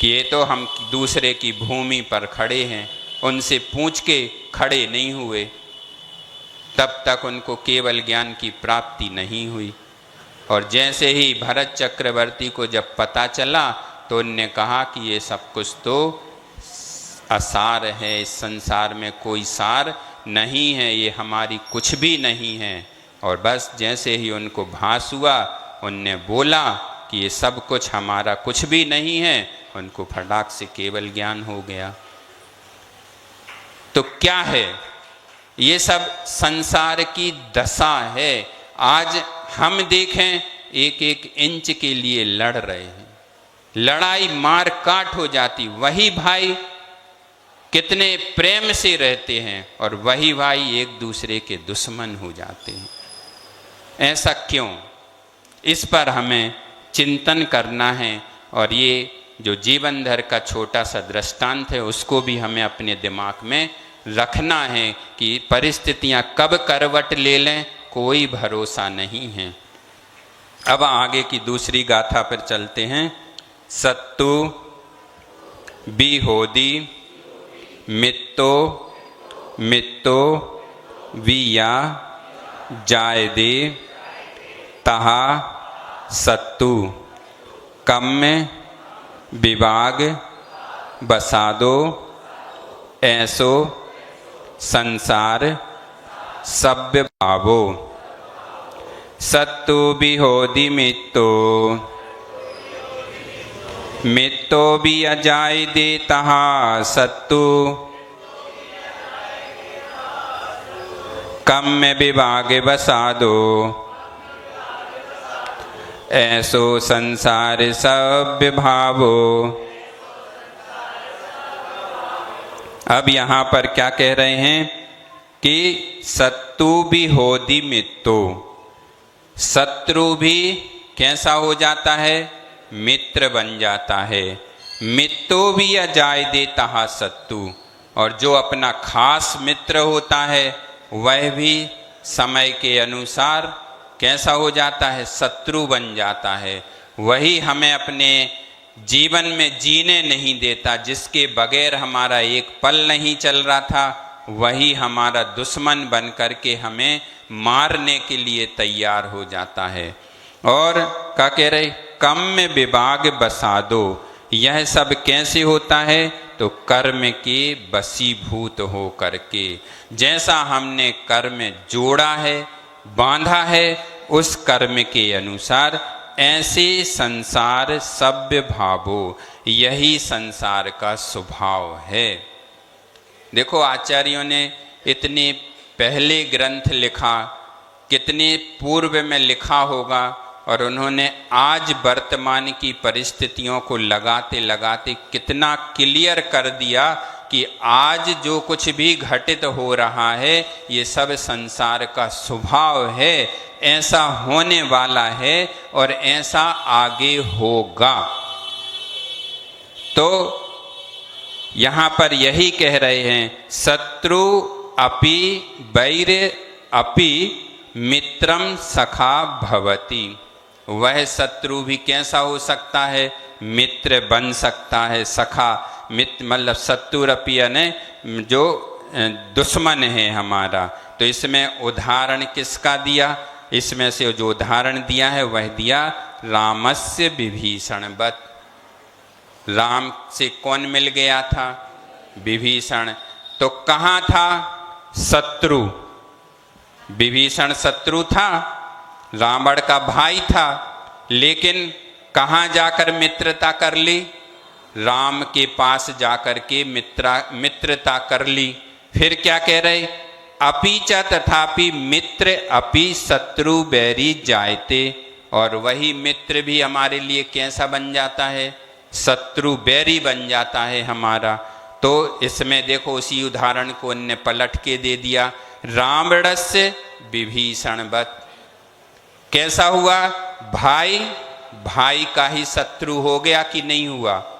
कि ये तो हम दूसरे की भूमि पर खड़े हैं, उनसे पूछ के खड़े नहीं हुए। तब तक उनको केवल ज्ञान की प्राप्ति नहीं हुई। और जैसे ही भरत चक्रवर्ती को जब पता चला तो उनने कहा कि ये सब कुछ तो असार है, इस संसार में कोई सार नहीं है, ये हमारी कुछ भी नहीं है। और बस जैसे ही उनको भास हुआ, उनने बोला कि ये सब कुछ हमारा कुछ भी नहीं है, उनको फटाक से केवल ज्ञान हो गया। तो क्या है ये सब? संसार की दशा है। आज हम देखें, एक एक इंच के लिए लड़ रहे हैं, लड़ाई मार काट हो जाती। वही भाई कितने प्रेम से रहते हैं और वही भाई एक दूसरे के दुश्मन हो जाते हैं। ऐसा क्यों? इस पर हमें चिंतन करना है। और ये जो जीवन भर का छोटा सा दृष्टांत है, उसको भी हमें अपने दिमाग में रखना है कि परिस्थितियां कब करवट ले लें, कोई भरोसा नहीं है। अब आगे की दूसरी गाथा पर चलते हैं। सत्तु बिहोदी मित्तो मित्तो विया जायदे तहा सत्तु कम्य विभाग बसादो ऐसो संसार सभ्य भावो। सत्तु बिहोदी मित्तो मित्तो भी अजाय दे तहा सत्तु कम्य विभाग बसादो ऐसो संसार सभ्य भावो। अब यहाँ पर क्या कह रहे हैं कि सत्तु भी होदी मित्तो, शत्रु भी कैसा हो जाता है? मित्र बन जाता है। मित्तो भी अजाय देता सत्तु, और जो अपना खास मित्र होता है वह भी समय के अनुसार कैसा हो जाता है? शत्रु बन जाता है। वही हमें अपने जीवन में जीने नहीं देता, जिसके बगैर हमारा एक पल नहीं चल रहा था, वही हमारा दुश्मन बन करके हमें मारने के लिए तैयार हो जाता है। और क्या कह रहे? कम्य विभाग बसादो। यह सब कैसे होता है? तो कर्म के बसीभूत हो करके। जैसा हमने कर्म जोड़ा है, बांधा है, उस कर्म के अनुसार ऐसे संसार सभ्य भावो। यही संसार का स्वभाव है। देखो, आचार्यों ने इतने पहले ग्रंथ लिखा, कितने पूर्व में लिखा होगा, और उन्होंने आज वर्तमान की परिस्थितियों को लगाते लगाते कितना क्लियर कर दिया कि आज जो कुछ भी घटित हो रहा है ये सब संसार का स्वभाव है, ऐसा होने वाला है और ऐसा आगे होगा। तो यहाँ पर यही कह रहे हैं, शत्रु अपि वैर अपि मित्रम सखा भवति। वह शत्रु भी कैसा हो सकता है? मित्र बन सकता है। सखा मित्र मतलब शत्रुरपि यानी जो दुश्मन है हमारा। तो इसमें उदाहरण किसका दिया? इसमें से जो उदाहरण दिया है वह दिया रामस्य विभीषणवत्। राम से कौन मिल गया था? विभीषण। तो कहाँ था शत्रु? विभीषण शत्रु था, रावण का भाई था, लेकिन कहाँ जाकर मित्रता कर ली? राम के पास जाकर के मित्रता कर ली। फिर क्या कह रहे? अपि च तथापि मित्र अपि शत्रु बैरी जायते। और वही मित्र भी हमारे लिए कैसा बन जाता है? शत्रु बैरी बन जाता है हमारा। तो इसमें देखो, उसी उदाहरण को उनने पलट के दे दिया। रावणस्य विभीषणवत्। कैसा हुआ? भाई भाई का ही शत्रु हो गया कि नहीं हुआ?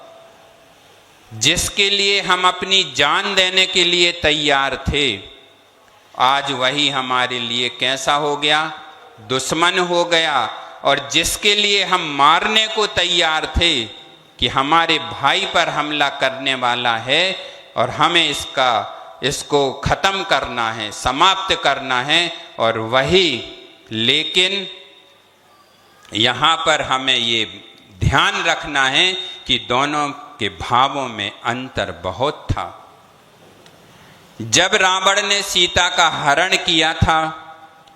जिसके लिए हम अपनी जान देने के लिए तैयार थे, आज वही हमारे लिए कैसा हो गया? दुश्मन हो गया। और जिसके लिए हम मारने को तैयार थे कि हमारे भाई पर हमला करने वाला है और हमें इसका इसको खत्म करना है, समाप्त करना है। और वही, लेकिन यहाँ पर हमें ये ध्यान रखना है कि दोनों के भावों में अंतर बहुत था। जब रावण ने सीता का हरण किया था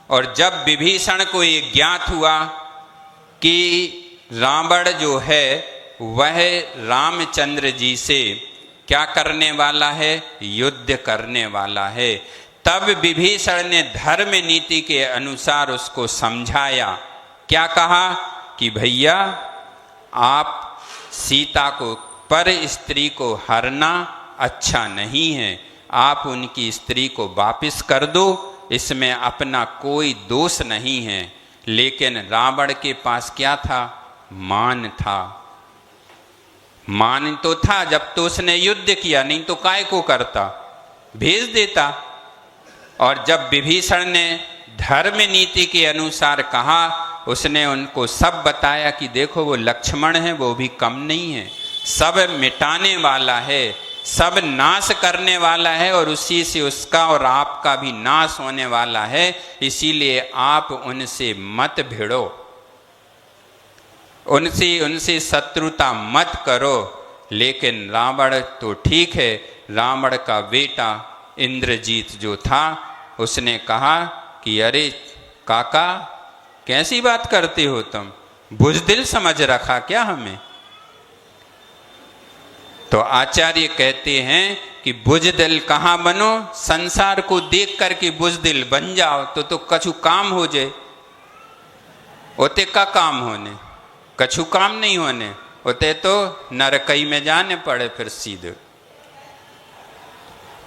और जब विभीषण को ये ज्ञात हुआ कि रावण जो है वह रामचंद्र जी से क्या करने वाला है, युद्ध करने वाला है, तब विभीषण ने धर्म नीति के अनुसार उसको समझाया। क्या कहा कि भैया, आप सीता को, पर स्त्री को हरना अच्छा नहीं है, आप उनकी स्त्री को वापस कर दो, इसमें अपना कोई दोष नहीं है। लेकिन रावण के पास क्या था? मान था। मान तो था, जब तो उसने युद्ध किया, नहीं तो काय को करता, भेज देता। और जब विभीषण ने धर्म नीति के अनुसार कहा, उसने उनको सब बताया कि देखो वो लक्ष्मण है, वो भी कम नहीं है, सब मिटाने वाला है, सब नाश करने वाला है और उसी से उसका और आपका भी नाश होने वाला है, इसीलिए आप उनसे मत भिड़ो, उनसे शत्रुता मत करो। लेकिन रावण तो ठीक है, रावण का बेटा इंद्रजीत जो था, उसने कहा कि अरे काका, कैसी बात करते हो तुम, बुज़दिल समझ रखा क्या हमें? तो आचार्य कहते हैं कि बुज़दिल कहाँ बनो, संसार को देख करके बुज़दिल बन जाओ तो कछु काम हो जाए। ओते का काम होने, कछु काम नहीं होने, होते तो नरकई में जाने पड़े फिर सीधे।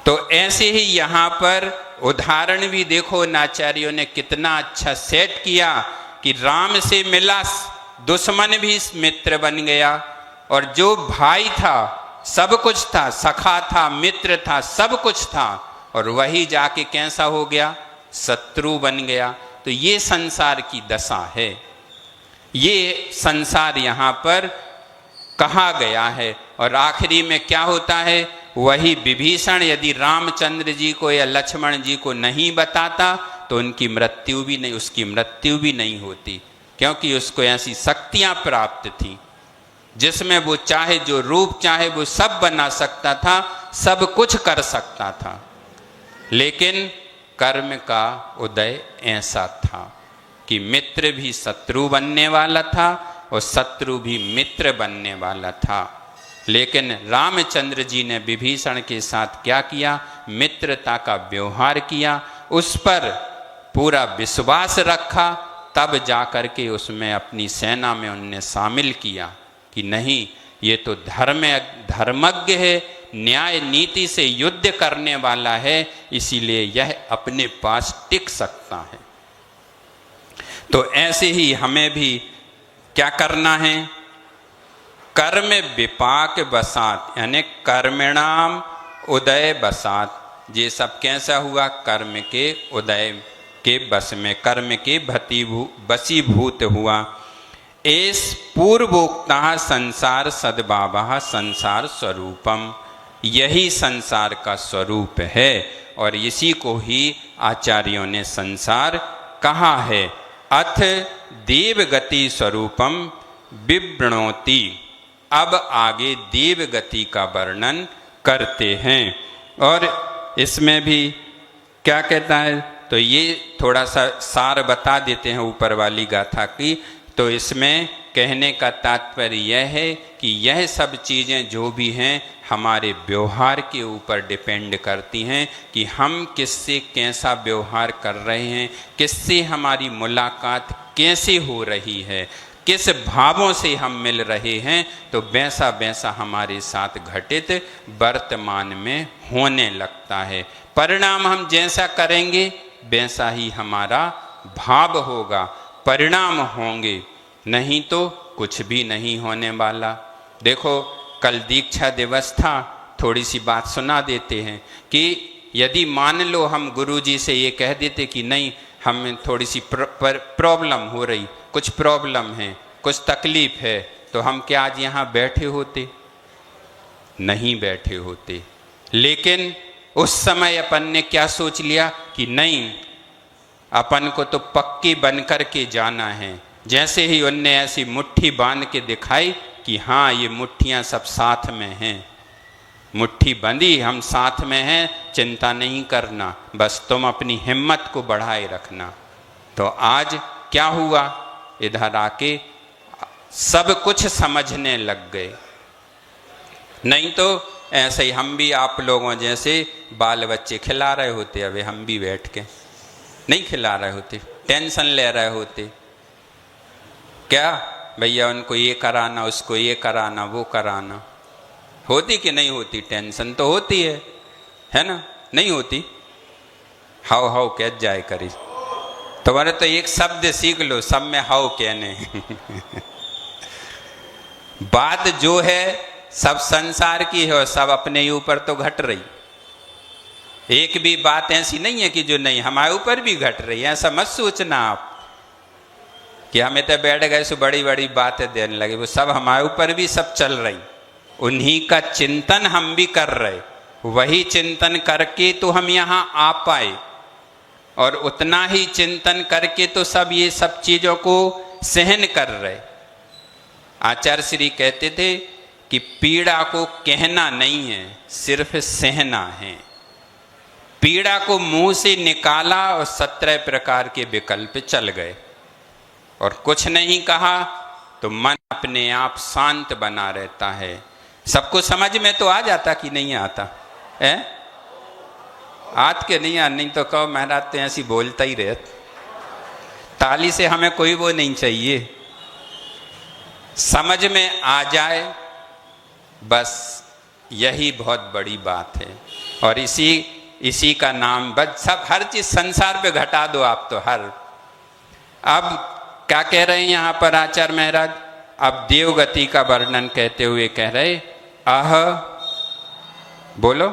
तो ऐसे ही यहाँ पर उदाहरण भी देखो, आचार्यों ने कितना अच्छा सेट किया कि राम से मिला दुश्मन भी मित्र बन गया, और जो भाई था, सब कुछ था, सखा था, मित्र था, सब कुछ था, और वही जाके कैसा हो गया? शत्रु बन गया। तो ये संसार की दशा है, ये संसार यहाँ पर कहा गया है। और आखिरी में क्या होता है? वही विभीषण यदि रामचंद्र जी को या लक्ष्मण जी को नहीं बताता तो उनकी मृत्यु भी नहीं, उसकी मृत्यु भी नहीं होती, क्योंकि उसको ऐसी शक्तियां प्राप्त थी जिसमें वो चाहे जो रूप चाहे वो सब बना सकता था, सब कुछ कर सकता था। लेकिन कर्म का उदय ऐसा था कि मित्र भी शत्रु बनने वाला था और शत्रु भी मित्र बनने वाला था। लेकिन रामचंद्र जी ने विभीषण के साथ क्या किया? मित्रता का व्यवहार किया, उस पर पूरा विश्वास रखा, तब जाकर के उसमें अपनी सेना में उनने शामिल किया कि नहीं, ये तो धर्मज्ञ है, न्याय नीति से युद्ध करने वाला है, इसीलिए यह अपने पास टिक सकता है। तो ऐसे ही हमें भी क्या करना है? कर्म विपाक बसात, यानी कर्मणाम उदय बसात। ये सब कैसा हुआ? कर्म के उदय के बस में, कर्म के बसीभूत हुआ। एस पूर्वोक्ता संसार सद्भावः संसार स्वरूपम, यही संसार का स्वरूप है और इसी को ही आचार्यों ने संसार कहा है। अथ देवगति स्वरूपम विवृणोति, अब आगे देवगति का वर्णन करते हैं। और इसमें भी क्या कहता है? तो ये थोड़ा सा सार बता देते हैं ऊपर वाली गाथा की। तो इसमें कहने का तात्पर्य यह है कि यह सब चीज़ें जो भी हैं हमारे व्यवहार के ऊपर डिपेंड करती हैं कि हम किससे कैसा व्यवहार कर रहे हैं, किससे हमारी मुलाकात कैसे हो रही है, किस भावों से हम मिल रहे हैं, तो वैसा वैसा हमारे साथ घटित वर्तमान में होने लगता है। परिणाम हम जैसा करेंगे वैसा ही हमारा भाव होगा, परिणाम होंगे, नहीं तो कुछ भी नहीं होने वाला। देखो, कल दीक्षा दिवस था, थोड़ी सी बात सुना देते हैं कि यदि मान लो हम गुरुजी से ये कह देते कि नहीं, हमें थोड़ी सी प्रॉब्लम हो रही, कुछ प्रॉब्लम है, कुछ तकलीफ है, तो हम क्या आज यहाँ बैठे होते? नहीं बैठे होते। लेकिन उस समय अपन ने क्या सोच लिया कि नहीं, अपन को तो पक्की बन कर के जाना है। जैसे ही उनने ऐसी मुट्ठी बांध के दिखाई कि हाँ ये मुट्ठियाँ सब साथ में हैं, मुट्ठी बंधी, हम साथ में हैं, चिंता नहीं करना, बस तुम अपनी हिम्मत को बढ़ाए रखना। तो आज क्या हुआ, इधर आके सब कुछ समझने लग गए। नहीं तो ऐसे ही हम भी आप लोगों जैसे बाल बच्चे खिला रहे होते, अभी हम भी बैठ के नहीं खिला रहे होते, टेंशन ले रहे होते। क्या भैया उनको ये कराना, उसको ये कराना, वो कराना। होती कि नहीं होती? टेंशन तो होती है ना? नहीं होती? हाउ हाउ कह जाए करी। तुम्हारे तो एक शब्द सीख लो, सब में हाउ कहने बात जो है सब संसार की है और सब अपने ही ऊपर तो घट रही। एक भी बात ऐसी नहीं है कि जो नहीं हमारे ऊपर भी घट रही है। ऐसा मत सोचना आप कि हमें तो बैठ गए सो बड़ी बड़ी बातें देने लगे, वो सब हमारे ऊपर भी सब चल रही। उन्हीं का चिंतन हम भी कर रहे, वही चिंतन करके तो हम यहाँ आ पाए, और उतना ही चिंतन करके तो सब ये सब चीजों को सहन कर रहे। आचार्य श्री कहते थे कि पीड़ा को कहना नहीं है, सिर्फ सहना है। पीड़ा को मुंह से निकाला और 17 प्रकार के विकल्प चल गए, और कुछ नहीं कहा तो मन अपने आप शांत बना रहता है। सबको समझ में तो आ जाता कि नहीं आता है? आज के नहीं नहीं तो कहो महाराज तो ऐसी बोलता ही रहे। ताली से हमें कोई वो नहीं चाहिए, समझ में आ जाए बस, यही बहुत बड़ी बात है। और इसी का नाम बस, सब हर चीज संसार पे घटा दो आप तो हर। अब क्या कह रहे हैं यहाँ पर आचार्य महाराज? अब देवगति का वर्णन कहते हुए कह रहे, अह बोलो,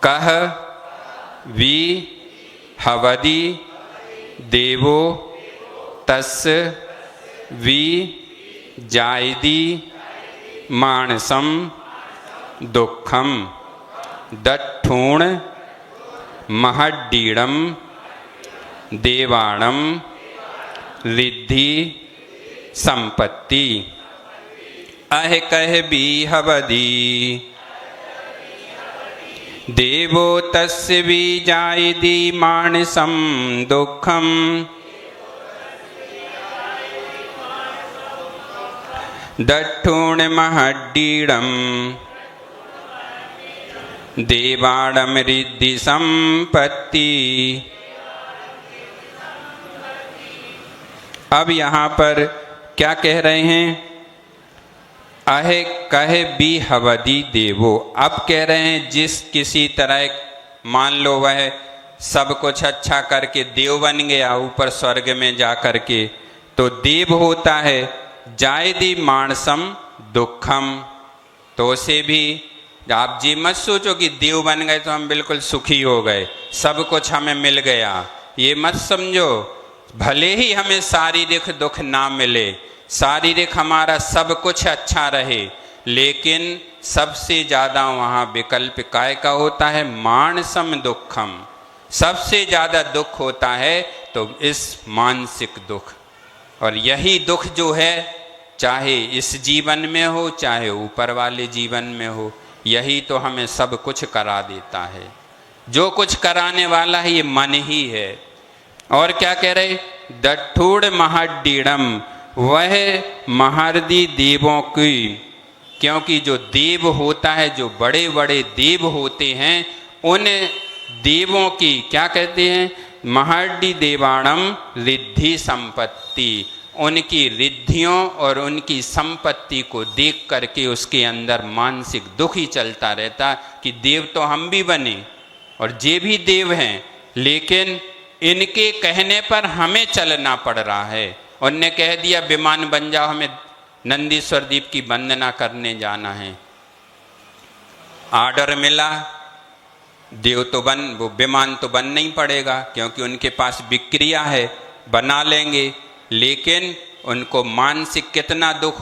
कह वी हवदी देवो तस् वी जायदी मानसम दुखम दट्ठूण महड्डीड़म देवाणम रिद्धि संपत्ति। अह कह भी हवदी देवो तस्य भी जायदी मानसम दुखम दट्ठूण महड्डीड़म देवाणम रिद्धि संपत्ति। अब यहाँ पर क्या कह रहे हैं? अहे कहे भी हवदी देवो। अब कह रहे हैं जिस किसी तरह, मान लो वह सब कुछ अच्छा करके देव बन गया ऊपर स्वर्ग में जा करके, तो देव होता है जायदी मानसम दुखम। तो उसे भी आप जी मत सोचो कि देव बन गए तो हम बिल्कुल सुखी हो गए, सब कुछ हमें मिल गया, ये मत समझो। भले ही हमें शारीरिक दुख ना मिले, शारीरिक हमारा सब कुछ अच्छा रहे, लेकिन सबसे ज़्यादा वहाँ विकल्प काय का होता है? मानसम दुखम। सबसे ज़्यादा दुख होता है तो इस मानसिक दुख। और यही दुख जो है, चाहे इस जीवन में हो चाहे ऊपर वाले जीवन में हो, यही तो हमें सब कुछ करा देता है। जो कुछ कराने वाला है ये मन ही है। और क्या कह रहे? दट्ठूड़ महड्डीड़म, वह महारदी देवों की, क्योंकि जो देव होता है, जो बड़े बड़े देव होते हैं, उन देवों की क्या कहते हैं? महड्डी देवाणम रिद्धि संपत्ति। उनकी रिद्धियों और उनकी संपत्ति को देख करके उसके अंदर मानसिक दुख ही चलता रहता कि देव तो हम भी बने और ये भी देव हैं, लेकिन इनके कहने पर हमें चलना पड़ रहा है। उनने कह दिया विमान बन जाओ, हमें नंदीश्वर द्वीप की वंदना करने जाना है। आर्डर मिला, देव तो बन, वो विमान तो बन नहीं पड़ेगा क्योंकि उनके पास विक्रिया है, बना लेंगे, लेकिन उनको मानसिक कितना दुख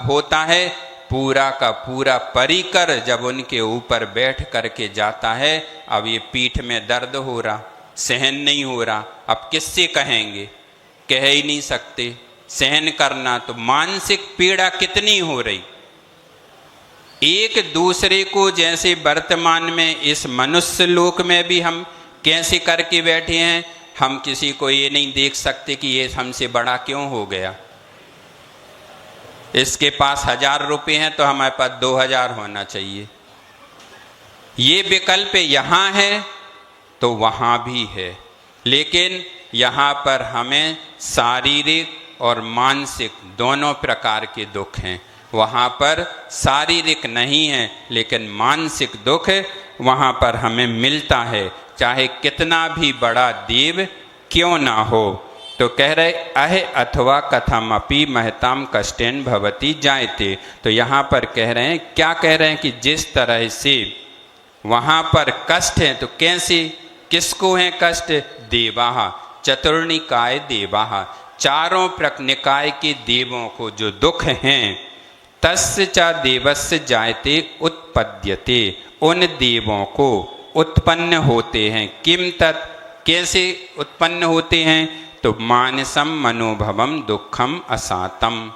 होता है? पूरा का पूरा परिकर जब उनके ऊपर बैठ करके जाता है, अब ये पीठ में दर्द हो रहा, सहन नहीं हो रहा, अब किससे कहेंगे, कह ही नहीं सकते। सहन करना तो मानसिक पीड़ा कितनी हो रही। एक दूसरे को जैसे वर्तमान में इस मनुष्य लोक में भी हम कैसे करके बैठे हैं, हम किसी को ये नहीं देख सकते कि ये हमसे बड़ा क्यों हो गया। इसके पास 1000 रुपये हैं तो हमारे पास 2000 होना चाहिए। ये विकल्प यहाँ है तो वहाँ भी है, लेकिन यहाँ पर हमें शारीरिक और मानसिक दोनों प्रकार के दुख हैं। वहाँ पर शारीरिक नहीं है लेकिन मानसिक दुख वहाँ पर हमें मिलता है, चाहे कितना भी बड़ा देव क्यों ना हो। तो कह रहे अहे अथवा कथमपि महताम कष्टेन भवति जायते। तो यहाँ पर कह रहे हैं, क्या कह रहे हैं कि जिस तरह से वहाँ पर कष्ट है, तो कैसे, किसको है कष्ट, देवाहा चतुर्निकाय देवाहा, चारों निकाय के देवों को जो दुख हैं, तस्य च देवस्य जायते उत्पद्यते, उन देवों को उत्पन्न होते हैं। किम तत्, कैसे उत्पन्न होते हैं, तो मानसम मनोभवम दुखम असातम,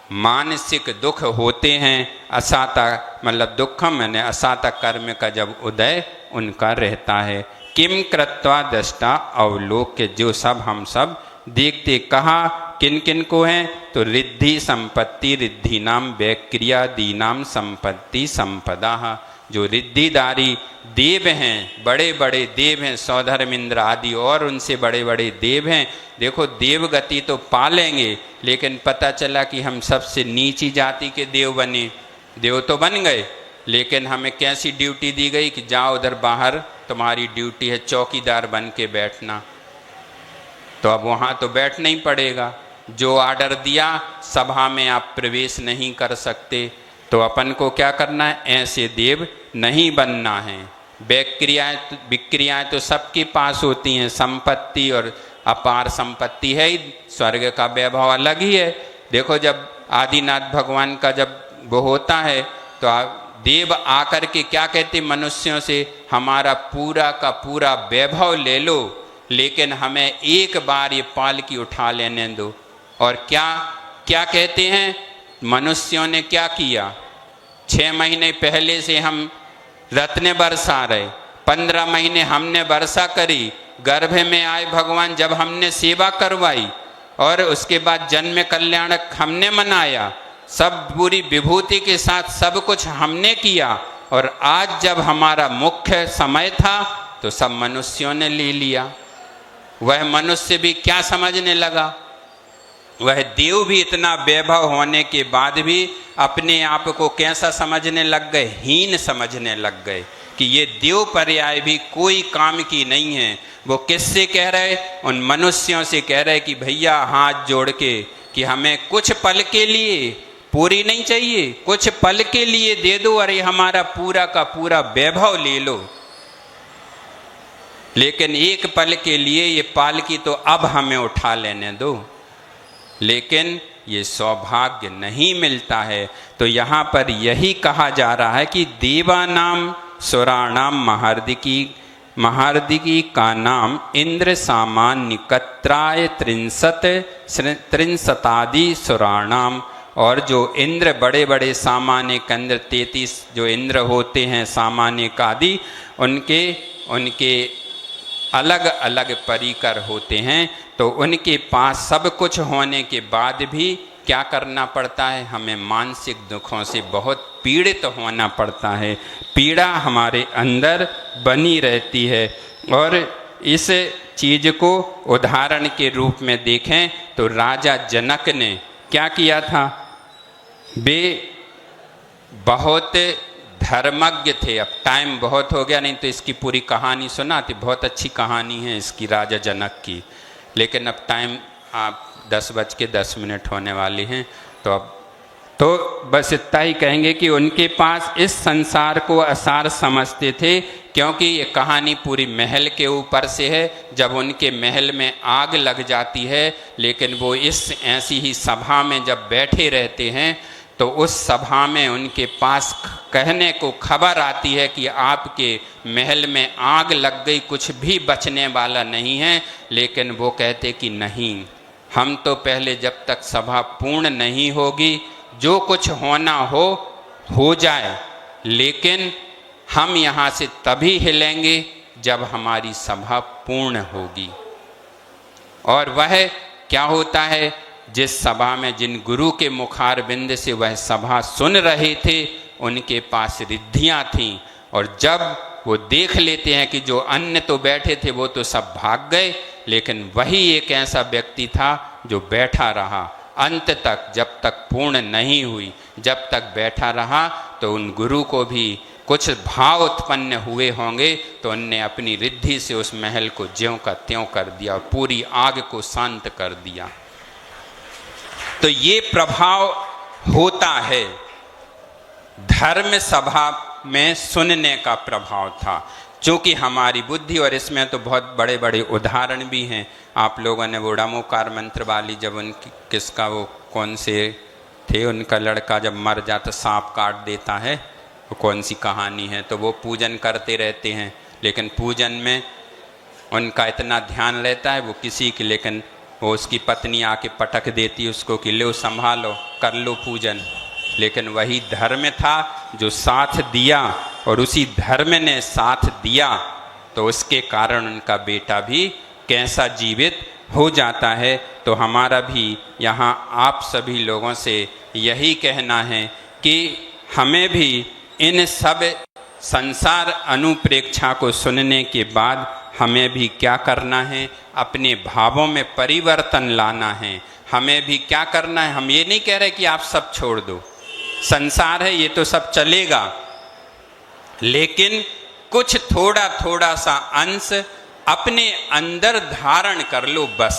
मानसिक दुख होते हैं। असाता मतलब दुखम मैंने असाता कर्म का जब उदय उनका रहता है। किम कृत्वा दष्टा अवलोक्य, जो सब हम सब देखते, कहा किन किन को हैं, तो रिद्धि संपत्ति रिद्धि नाम वैक्रिया दीनाम संपत्ति संपदा, जो रिद्धिदारी देव हैं, बड़े बड़े देव हैं, सौधर्म इंद्र आदि और उनसे बड़े बड़े देव हैं। देखो देवगति तो पालेंगे, लेकिन पता चला कि हम सबसे नीची जाति के देव बने। देव तो बन गए, लेकिन हमें कैसी ड्यूटी दी गई कि जाओ उधर बाहर, तुम्हारी ड्यूटी है चौकीदार बन के बैठना। तो अब वहाँ तो बैठना ही पड़ेगा, जो ऑर्डर दिया सभा में आप प्रवेश नहीं कर सकते। तो अपन को क्या करना है, ऐसे देव नहीं बनना है। विक्रियाएं तो सबके पास होती हैं, संपत्ति और अपार संपत्ति है ही, स्वर्ग का वैभव अलग ही है। देखो जब आदिनाथ भगवान का जब वो होता है तो देव आकर के क्या कहते मनुष्यों से, हमारा पूरा का पूरा वैभव ले लो, लेकिन हमें एक बार ये पालकी उठा लेने दो। और क्या क्या कहते हैं, मनुष्यों ने क्या किया, 6 महीने पहले से हम रत्न बरसा रहे, 15 महीने हमने वर्षा करी, गर्भ में आए भगवान जब हमने सेवा करवाई, और उसके बाद जन्म कल्याणक हमने मनाया, सब पूरी विभूति के साथ सब कुछ हमने किया। और आज जब हमारा मुख्य समय था तो सब मनुष्यों ने ले लिया। वह मनुष्य भी क्या समझने लगा, वह देव भी इतना वैभव होने के बाद भी अपने आप को कैसा समझने लग गए, हीन समझने लग गए कि ये देव पर्याय भी कोई काम की नहीं है। वो किससे कह रहे, उन मनुष्यों से कह रहे कि भैया हाथ जोड़ के कि हमें कुछ पल के लिए, पूरी नहीं चाहिए, कुछ पल के लिए दे दो, अरे हमारा पूरा का पूरा वैभव ले लो, लेकिन एक पल के लिए ये पालकी तो अब हमें उठा लेने दो। लेकिन ये सौभाग्य नहीं मिलता है। तो यहाँ पर यही कहा जा रहा है कि देवानाम सुराणाम महार्दिकी का नाम इंद्र सामान्य कत्राय 63 सुराणाम, और जो इंद्र बड़े बड़े सामान्य केंद्र 33 जो इंद्र होते हैं सामान्य आदि, उनके अलग अलग परिकर होते हैं। तो उनके पास सब कुछ होने के बाद भी क्या करना पड़ता है, हमें मानसिक दुखों से बहुत पीड़ित होना पड़ता है, पीड़ा हमारे अंदर बनी रहती है। और इस चीज़ को उदाहरण के रूप में देखें तो राजा जनक ने क्या किया था, वे बहुत धर्मज्ञ थे। अब टाइम बहुत हो गया, नहीं तो इसकी पूरी कहानी सुनाती, बहुत अच्छी कहानी है इसकी राजा जनक की, लेकिन अब टाइम आप 10:10 होने वाली हैं। तो अब तो बस इतना ही कहेंगे कि उनके पास इस संसार को असार समझते थे, क्योंकि ये कहानी पूरी महल के ऊपर से है। जब उनके महल में आग लग जाती है, लेकिन वो इस ऐसी ही सभा में जब बैठे रहते हैं तो उस सभा में उनके पास कहने को खबर आती है कि आपके महल में आग लग गई, कुछ भी बचने वाला नहीं है। लेकिन वो कहते कि नहीं, हम तो पहले जब तक सभा पूर्ण नहीं होगी, जो कुछ होना हो जाए, लेकिन हम यहाँ से तभी हिलेंगे जब हमारी सभा पूर्ण होगी। और वह क्या होता है, जिस सभा में जिन गुरु के मुखारबिंद से वह सभा सुन रहे थे, उनके पास रिद्धियां थीं, और जब वो देख लेते हैं कि जो अन्य तो बैठे थे वो तो सब भाग गए, लेकिन वही एक ऐसा व्यक्ति था जो बैठा रहा अंत तक, जब तक पूर्ण नहीं हुई, जब तक बैठा रहा। तो उन गुरु को भी कुछ भाव उत्पन्न हुए होंगे, तो उनने अपनी रिद्धि से उस महल को ज्यों का त्यों कर दिया और पूरी आग को शांत कर दिया। तो ये प्रभाव होता है, धर्म सभा में सुनने का प्रभाव था। चूँकि हमारी बुद्धि, और इसमें तो बहुत बड़े बड़े उदाहरण भी हैं, आप लोगों ने वो डमोकार मंत्र वाली, जब उनकी किसका वो कौन से थे, उनका लड़का जब मर जाता सांप काट देता है, वो कौन सी कहानी है, तो वो पूजन करते रहते हैं, लेकिन पूजन में उनका इतना ध्यान रहता है वो किसी की, लेकिन वो उसकी पत्नी आके पटक देती उसको कि लो संभालो, कर लो पूजन। लेकिन वही धर्म था जो साथ दिया, और उसी धर्म ने साथ दिया, तो उसके कारण उनका बेटा भी कैसा जीवित हो जाता है। तो हमारा भी यहाँ आप सभी लोगों से यही कहना है कि हमें भी इन सब संसार अनुप्रेक्षा को सुनने के बाद हमें भी क्या करना है, अपने भावों में परिवर्तन लाना है। हमें भी क्या करना है, हम ये नहीं कह रहे कि आप सब छोड़ दो, संसार है ये तो सब चलेगा, लेकिन कुछ थोड़ा थोड़ा सा अंश अपने अंदर धारण कर लो, बस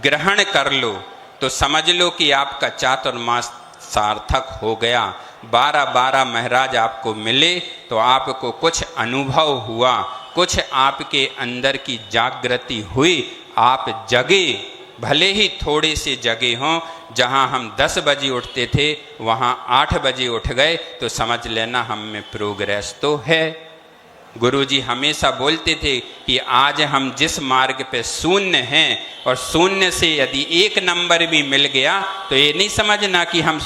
ग्रहण कर लो, तो समझ लो कि आपका चातुर्मास सार्थक हो गया। 12 महाराज आपको मिले तो आपको कुछ अनुभव हुआ, कुछ आपके अंदर की जागृति हुई, आप जगे, भले ही थोड़े से जगे हों। जहाँ हम 10 बजे उठते थे वहाँ 8 बजे उठ गए, तो समझ लेना हम में प्रोग्रेस तो है। गुरुजी हमेशा बोलते थे कि आज हम जिस मार्ग पे शून्य हैं, और शून्य से यदि 1 नंबर भी मिल गया तो ये नहीं समझना कि हम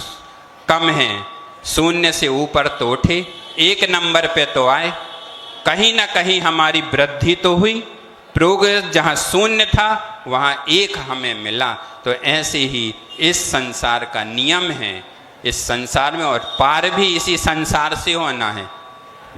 कम हैं, शून्य से ऊपर तो उठे, 1 नंबर पे तो आए, कहीं ना कहीं हमारी वृद्धि तो हुई, प्रोग्रेस जहाँ शून्य था वहाँ 1 हमें मिला। तो ऐसे ही इस संसार का नियम है, इस संसार में, और पार भी इसी संसार से होना है।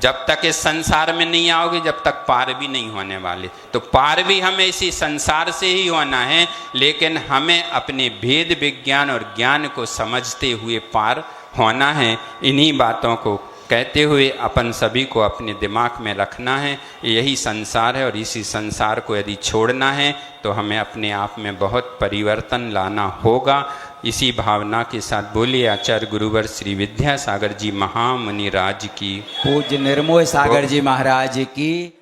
जब तक इस संसार में नहीं आओगे जब तक पार भी नहीं होने वाले, तो पार भी हमें इसी संसार से ही होना है, लेकिन हमें अपने भेद विज्ञान और ज्ञान को समझते हुए पार होना है। इन्हीं बातों को कहते हुए अपन सभी को अपने दिमाग में रखना है, यही संसार है, और इसी संसार को यदि छोड़ना है तो हमें अपने आप में बहुत परिवर्तन लाना होगा। इसी भावना के साथ बोलिए आचार्य गुरुवर श्री विद्यासागर जी महामुनि राज की, पूज्य निर्मोह सागर जी महाराज की।